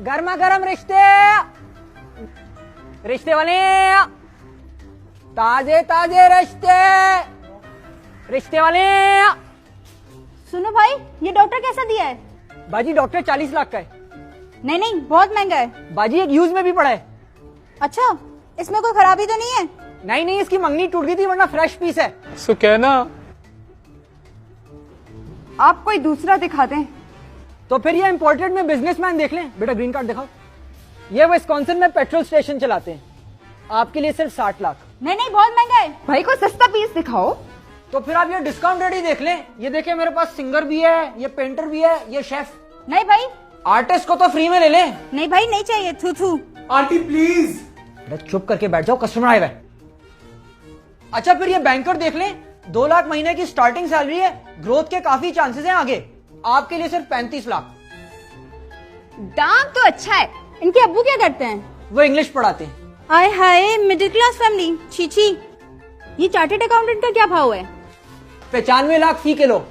गर्मा गर्म रिश्ते, रिश्ते वाले, ताजे ताजे रिश्ते, रिश्ते वाले। सुनो भाई, ये डॉक्टर कैसा दिया है? बाजी डॉक्टर 40 लाख का है। नहीं नहीं, बहुत महंगा है। बाजी एक यूज में भी पड़ा है। अच्छा, इसमें कोई खराबी तो नहीं है? नहीं नहीं, इसकी मंगनी टूट गई थी वरना फ्रेश पीस है। सो कहना आप कोई दूसरा दिखा दें। तो फिर ये इंपोर्टेड में बिजनेसमैन देख लें। बेटा ग्रीन कार्ड दिखाओ। ये विस्कॉन्सिन में पेट्रोल स्टेशन चलाते हैं। आपके लिए सिर्फ 60 लाख। नहीं नहीं, बहुत महंगा है। भाई कोई सस्ता पीस दिखाओ। तो फिर आप ये डिस्काउंट रेट ही देख लें। ये देखिए मेरे पास सिंगर भी है, ये पेंटर भी है, ये शेफ। नहीं भाई, आर्टिस्ट को तो फ्री में ले ले। नहीं भाई, नहीं चाहिए। थू थू। Aunty please. बेटा चुप करके बैठ जाओ, कस्टमर आए हुए। अच्छा फिर ये बैंकर देख लें। 2 लाख महीने की स्टार्टिंग सैलरी है, ग्रोथ के काफी चांसेस हैं आगे। आपके लिए सिर्फ 35 लाख। दाम तो अच्छा है। इनके अब्बू क्या करते हैं? वो इंग्लिश पढ़ाते हैं। आय हाय, मिडिल क्लास फैमिली, छी छी। ये चार्टेड अकाउंटेंट का क्या भाव है? 95 लाख फी के लो।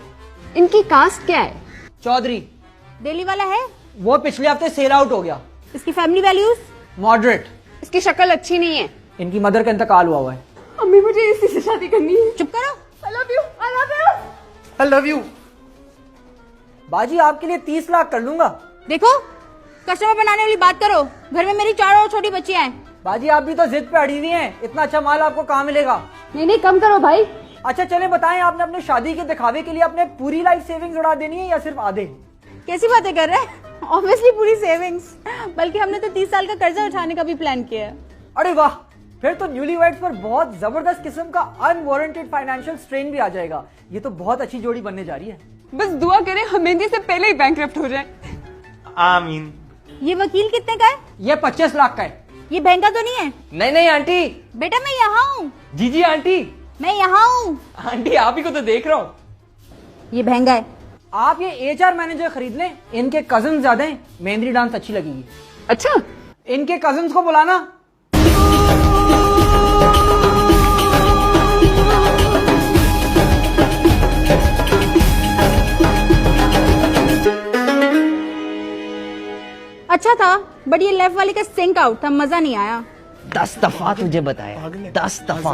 इनकी कास्ट क्या है? चौधरी। दिल्ली वाला है? वो पिछले हफ्ते सेल आउट हो गया। इसकी फैमिली वैल्यूज? मॉडरेट। इसकी शक्ल अच्छी नहीं है। इनकी मदर का इंतकाल हुआ है। अम्मी मुझे इसी से शादी करनी है। चुप करो। I love you, I love you. I love you. बाजी आपके लिए 30 लाख कर लूंगा। देखो, कस्टमर बनाने वाली बात करो। घर में मेरी 4 और छोटी बच्चियां हैं। बाजी आप भी तो जिद पे अड़ी हुई हैं। इतना अच्छा माल आपको कहाँ मिलेगा? नहीं नहीं, कम करो भाई। अच्छा चले बताएं, आपने अपने शादी के दिखावे के लिए अपने पूरी लाइफ सेविंग्स उड़ा देनी है या सिर्फ आधे? कैसी बातें कर रहे हैं? ऑब्वियसली पूरी सेविंग्स। बल्कि हमने तो 30 साल का कर्जा उठाने का भी प्लान किया है। अरे वाह, फिर तो न्यूलीवैड्स पर बहुत जबरदस्त किस्म का अनवारंटेड फाइनेंशियल स्ट्रेन भी आ जाएगा। ये तो बहुत अच्छी जोड़ी बनने जा रही है। बस दुआ करें हम मेहंदी से पहले ही बैंकरप्ट हो जाए। आमीन। ये वकील कितने का है? ये 25 लाख का है। ये महंगा तो नहीं है? नहीं नहीं आंटी। बेटा मैं यहाँ हूँ। जी जी आंटी। मैं यहाँ हूँ। आंटी आप ही को तो देख रहा हूँ। ये महंगा है। आप ये HR मैनेजर खरीद लें। इनके कजन ज्यादा हैं, मेहंदी डांस अच्छी लगेगी। अच्छा, इनके कजन्स को बुलाना। अच्छा था, बट ये लेफ्ट वाली का सिंक आउट था, मजा नहीं आया। 10 दफा तुझे बताया, 10 दफा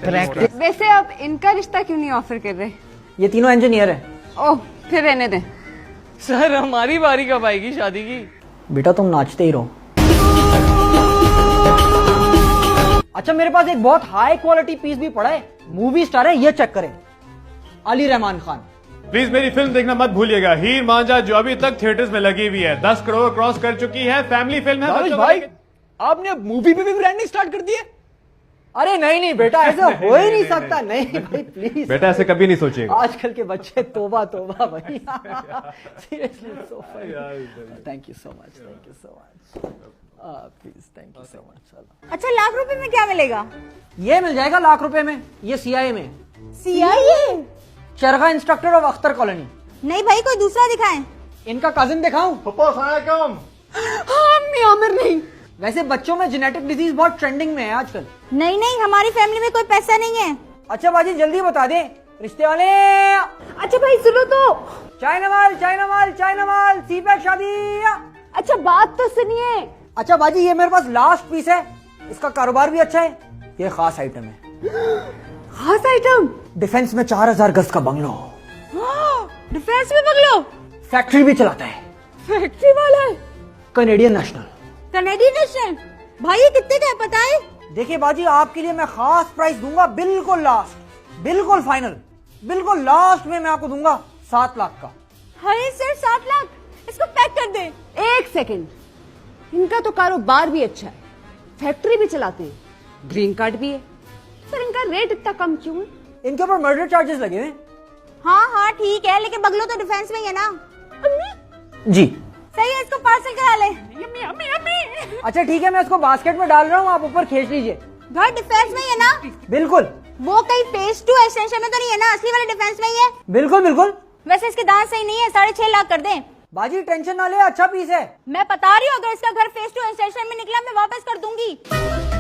प्रैक्टिस। वैसे आप इनका रिश्ता क्यों नहीं ऑफर कर रहे? ये तीनों इंजीनियर हैं। ओह, फिर रहने दें। सर हमारी बारी कब आएगी शादी की? बेटा तुम नाचते ही रहो। अच्छा मेरे पास एक बहुत हाई क्वालिटी पीस भी पड़ा है। मूवी स्टार है, ये चेक करें। अली रहमान खान। प्लीज मेरी फिल्म देखना मत भूलिएगा। हीर मांझा जो अभी तक थिएटर्स में लगी हुई है, 10 करोड़ क्रॉस कर चुकी है। फैमिली फिल्म है। बच्चों भाई को- आपने मूवी पे भी ब्रांडिंग स्टार्ट कर दी है? अरे नहीं नहीं बेटा, ऐसा हो ही नहीं सकता। नहीं भाई प्लीज। बेटा ऐसे कभी नहीं सोचेगा। आजकल के बच्चे तोबा तोबा भाई। Seriously so funny. Thank you so much, thank you so much. Please thank you so much. अच्छा, लाख रुपए में क्या मिलेगा? ये मिल जाएगा लाख रुपए में। ये CIA में CIA? चरखा इंस्ट्रक्टर ऑफ अख्तर कॉलोनी। नहीं भाई, कोई दूसरा दिखाएं। इनका कजिन दिखाऊं? आमिर नहीं। वैसे बच्चों में जेनेटिक डिजीज बहुत ट्रेंडिंग में है आजकल। नहीं नहीं, हमारी फैमिली में कोई पैसा नहीं है। अच्छा बाजी जल्दी बता दे। रिश्ते वाले। अच्छा भाई सुनो तो। चाइना माल, चाइना माल, चाइना माल। सीपैक शादी। अच्छा बात तो सुनिए। अच्छा बाजी ये मेरे पास लास्ट पीस है। इसका कारोबार भी अच्छा है। ये खास आइटम है। खास आइटम? डिफेंस में 4000 गज का बंगलो। डिफेंस में बंगलो? फैक्ट्री भी चलाता है। फैक्ट्री वाला है? Canadian national. Canadian national? भाई ये कितने का है पता है? देखिए बाजी आपके लिए मैं खास प्राइस दूंगा, बिल्कुल लास्ट, बिल्कुल फाइनल, बिल्कुल लास्ट में मैं आपको दूंगा 7 लाख का। Hi sir, 7 lakh? इसको पैक कर दे। एक सेकंड, इनका तो कारोबार भी अच्छा है, फैक्ट्री भी चलाते हैं, ग्रीन कार्ड भी है, पर इनका रेट इतना कम क्यों है? इनके ऊपर मर्डर चार्जेस लगे हुए। हाँ हाँ ठीक है, लेकिन बंगलो तो डिफेंस में ही है ना। जी सही है, इसको पार्सल करा ले। अच्छा ठीक है, मैं इसको बास्केट में डाल रहा हूँ, आप ऊपर खींच लीजिए। घर डिफेंस में ही है ना? बिल्कुल। वो कहीं फेज 2 एक्सटेंशन में तो नहीं है ना? असली वाले डिफेंस में ही है। बिल्कुल बिल्कुल। वैसे इसके दांत सही नहीं है, 6.5 लाख कर दें। बाजी टेंशन ना ले, अच्छा पीस है। मैं बता रही हूँ, अगर इसका घर फेज 2 एक्सटेंशन में निकला मैं वापस कर दूंगी।